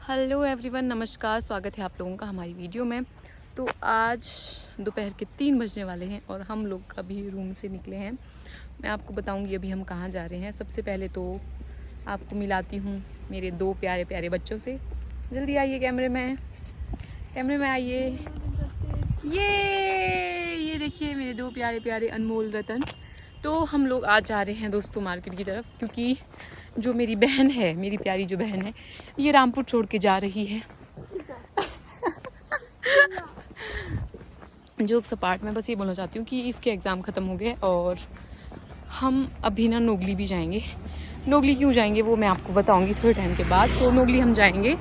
Hello everyone, नमस्कार। स्वागत है आप लोगों का हमारी वीडियो में। तो आज दोपहर के 3 बजने वाले हैं और हम लोग अभी रूम से निकले हैं। मैं आपको बताऊंगी अभी हम कहाँ जा रहे हैं। सबसे पहले तो आपको मिलाती हूँ मेरे 2 प्यारे प्यारे बच्चों से। जल्दी आइए कैमरे में आइए। ये देखिए मेरे 2 प्यारे प्यारे अनमोल रतन। तो हम लोग आज जा रहे हैं दोस्तों मार्केट की तरफ, क्योंकि जो मेरी बहन है, मेरी प्यारी जो बहन है, ये रामपुर छोड़ के जा रही है। जोक सपाट, मैं बस ये बोलना चाहती हूँ कि इसके एग्ज़ाम ख़त्म हो गए और हम अभी ना नोगली भी जाएंगे। नोगली क्यों जाएंगे वो मैं आपको बताऊँगी थोड़े टाइम के बाद। तो नोगली हम जाएंगे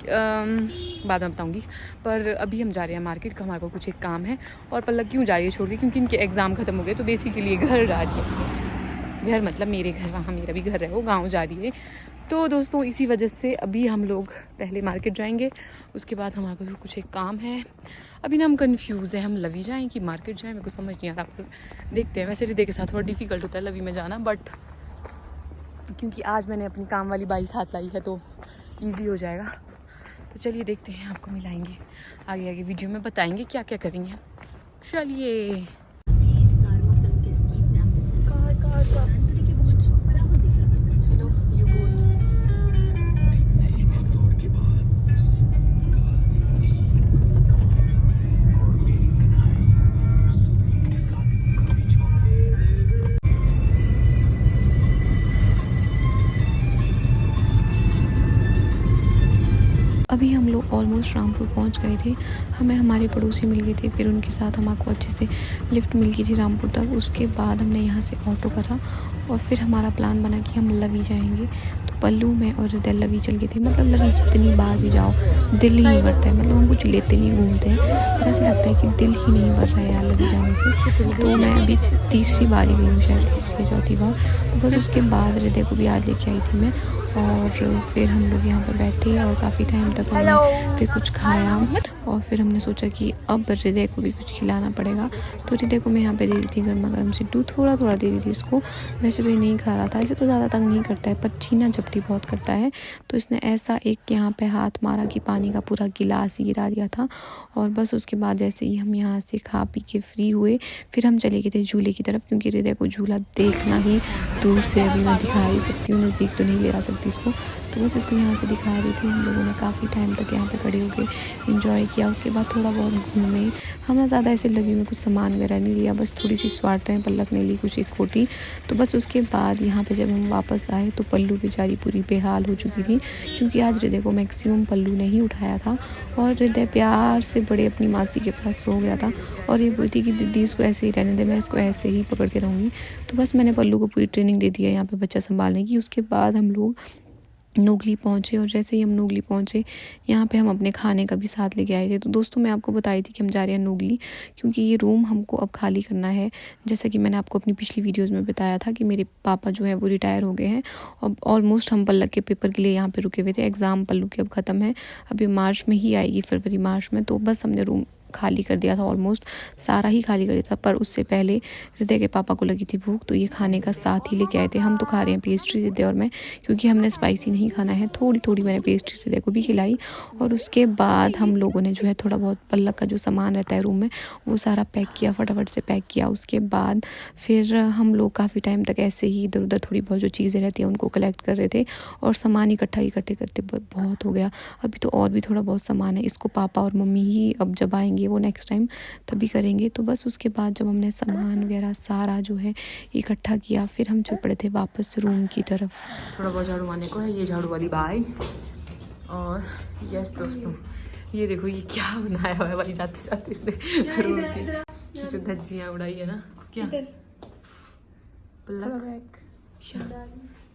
बाद में बताऊँगी, पर अभी हम जा रहे हैं मार्केट का। हमारे को कुछ एक काम है। और पल्लव क्यों जा रही है छोड़ के, क्योंकि इनके एग्ज़ाम ख़त्म हो गए। तो बेसिकली घर जा रही है। घर मतलब मेरे घर, वहाँ मेरा भी घर है, वो गांव जा रही है। तो दोस्तों इसी वजह से अभी हम लोग पहले मार्केट जाएंगे, उसके बाद हमारे को कुछ एक काम है। अभी ना हम कंफ्यूज हैं, हम लवी जाएं कि मार्केट जाएं, मेरे को समझ नहीं आ रहा। आप देखते हैं। वैसे हृदय के साथ थोड़ा डिफ़िकल्ट होता है लवी में जाना, बट क्योंकि आज मैंने अपनी काम वाली बाई साथ लाई है तो ईजी हो जाएगा। तो चलिए देखते हैं, आपको मिलाएंगे आगे आगे वीडियो में, बताएंगे क्या क्या करेंगे। चलिए। अभी हम लोग ऑलमोस्ट रामपुर पहुंच गए थे। हमें हमारे पड़ोसी मिल गए थे, फिर उनके साथ हमको अच्छे से लिफ्ट मिल गई थी रामपुर तक। उसके बाद हमने यहाँ से ऑटो करा और फिर हमारा प्लान बना कि हम लवी जाएंगे। तो पल्लू में और हृदय लवी चल गए थे। मतलब लवी जितनी बार भी जाओ दिल ही नहीं भरता है। मतलब हम कुछ लेते नहीं, घूमते हैं, पर ऐसा लगता है कि दिल ही नहीं भर रहा है यार लवी जाने से। तो मैं अभी तीसरी बार ही गई हूँ, शायद तीसरी या चौथी बार। तो बस उसके बाद हृदय को भी आज लेके आई थी मैं, और फिर हम लोग यहाँ पर बैठे और काफ़ी टाइम तक हमने फिर कुछ खाया। और फिर हमने सोचा कि अब हृदय को भी कुछ खिलाना पड़ेगा। तो हृदय को मैं यहाँ पे दे दी थी गर्मा गर्म सिड्डू, थोड़ा थोड़ा दे दी थी इसको। वैसे तो ये नहीं खा रहा था, इसे तो ज़्यादा तंग नहीं करता है, पर छीना झपटी बहुत करता है। तो इसने ऐसा एक यहाँ पे हाथ मारा कि पानी का पूरा गिलास ही गिरा दिया था। और बस उसके बाद जैसे ही हम यहाँ से खा पी के फ्री हुए, फिर हम चले गए थे झूले की तरफ, क्योंकि हृदय को झूला देखना ही दूर से अभी मैं दिखा ही सकती हूँ, नज़दीक तो नहीं ले आ सकती इसको। तो बस इसको यहाँ से दिखा रही थी। हम लोगों ने काफ़ी टाइम तक यहाँ पे खड़े होकर एंजॉय किया। उसके बाद थोड़ा बहुत घूमे। हमने ज़्यादा ऐसे लवी में कुछ सामान वगैरह नहीं लिया, बस थोड़ी सी स्वेटर पल्लक ने ली, कुछ एक कोटी। तो बस उसके बाद यहाँ पे जब हम वापस आए तो पल्लू बेचारी पूरी बेहाल हो चुकी थी, क्योंकि आज हृदय को मैक्सिमम पल्लू ने ही उठाया था। और हृदय प्यार से बड़े अपनी मासी के पास सो गया था और ये बोलती कि दीदी इसको ऐसे ही रहने दे, मैं इसको ऐसे ही पकड़ के रहूँगी। तो बस मैंने पल्लू को पूरी ट्रेनिंग दे दी है यहाँ पे बच्चा संभालने की। उसके बाद हम लोग नोगली पहुँचे, और जैसे ही हम नोगली पहुँचे यहाँ पे हम अपने खाने का भी साथ लेके आए थे। तो दोस्तों मैं आपको बताई थी कि हम जा रहे हैं नोगली, क्योंकि ये रूम हमको अब खाली करना है। जैसा कि मैंने आपको अपनी पिछली वीडियोस में बताया था कि मेरे पापा जो है वो रिटायर हो गए हैं। और ऑलमोस्ट हम पल्लव के पेपर के लिए यहाँ पे रुके हुए थे। एग्ज़ाम पल्लू के अब ख़त्म है, अभी मार्च में ही आएगी, फरवरी मार्च में। तो बस हमने रूम खाली कर दिया था, ऑलमोस्ट सारा ही खाली कर दिया था। पर उससे पहले हृदय के पापा को लगी थी भूख, तो ये खाने का साथ ही लेके आए थे। हम तो खा रहे हैं पेस्ट्री हृदय और मैं, क्योंकि हमने स्पाइसी नहीं खाना है। थोड़ी थोड़ी मैंने पेस्ट्री हृदय को भी खिलाई। और उसके बाद हम लोगों ने जो है थोड़ा बहुत पल्लव का जो सामान रहता है रूम में वो सारा पैक किया, फटाफट से पैक किया। उसके बाद फिर हम लोग काफ़ी टाइम तक ऐसे ही इधर उधर थोड़ी बहुत जो चीज़ें रहती हैं उनको कलेक्ट कर रहे थे, और सामान इकट्ठा करते करते बहुत हो गया। अभी तो और भी थोड़ा बहुत सामान है, इसको पापा और मम्मी ही अब जब आएंगे वो नेक्स्ट टाइम तभी करेंगे। तो बस उसके बाद जब हमने सामान वगैरह सारा जो है इकट्ठा किया, फिर हम चल पड़े थे वापस रूम की तरफ। थोड़ा बहुत झाड़ू मारने को है, ये झाड़ू वाली बाई। और यस दोस्तों, ये देखो ये क्या बनाया हुआ है भाई, जाते जाते इसने जो धज्जियाँ उड़ाई है ना। क्या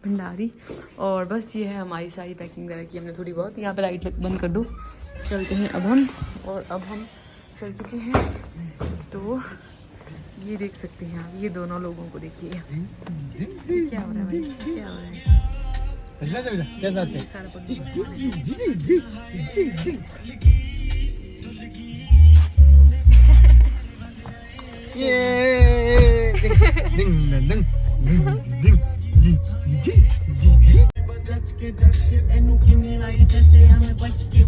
भंडारी। और बस ये है हमारी सारी पैकिंग वगैरह की हमने थोड़ी बहुत। यहाँ पे लाइट बंद कर दो, चलते हैं अब हम। और अब हम चल चुके हैं। तो ये देख सकते हैं आप, ये दोनों लोगों को देखिए क्या हो रहा है भाई, क्या हो रहा है। वारी दसे हमें बच के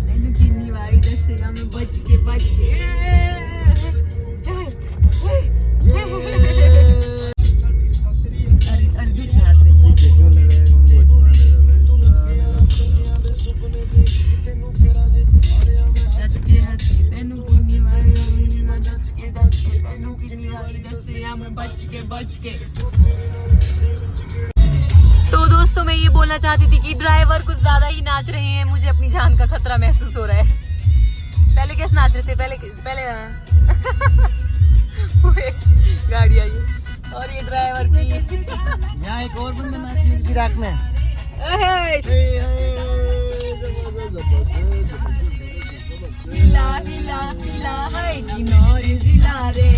तेनू किन्नी वारी दसे हमें बच के तो दोस्तों मैं ये बोलना चाहती थी कि ड्राइवर कुछ ज्यादा ही नाच रहे हैं, मुझे अपनी जान का खतरा महसूस हो रहा है। पहले कैसे नाच रहे थे, पहले गाड़ी आई और ये ड्राइवर की यहाँ एक और बंदा नाच गिराक में हिला हिला हिला है किनारे जिला रे